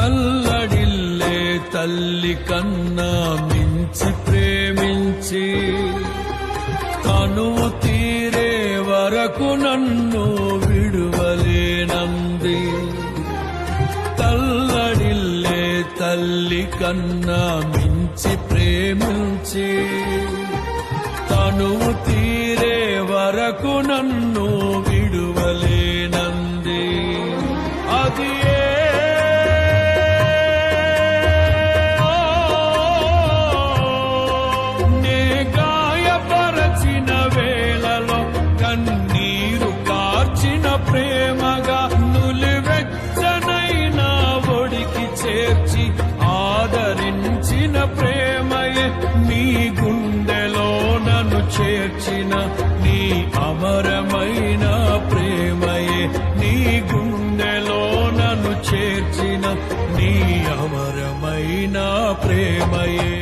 తల్లడిల్లే తల్లి కన్నా మించి ప్రేమించి తనువు తీరే వరకు నన్ను విడువలేనంది. తల్లడిల్లే తల్లి కన్నా మించి ప్రేమించి తనువు తీరే వరకు నన్ను విడువలేనంది. అది నే గాయపరచిన వేళలో కన్నీరు కార్చిన ప్రేమగా నులివెచ్చనైన ఒడికి చేర్చి ఆదరించిన ప్రేమయే నీ గుండెలో నన్ను చేర్చిన నీ అమరమైన ప్రేమయే నీ గుండెలో నన్ను చేర్చిన నీ అమరమైన ప్రేమయే.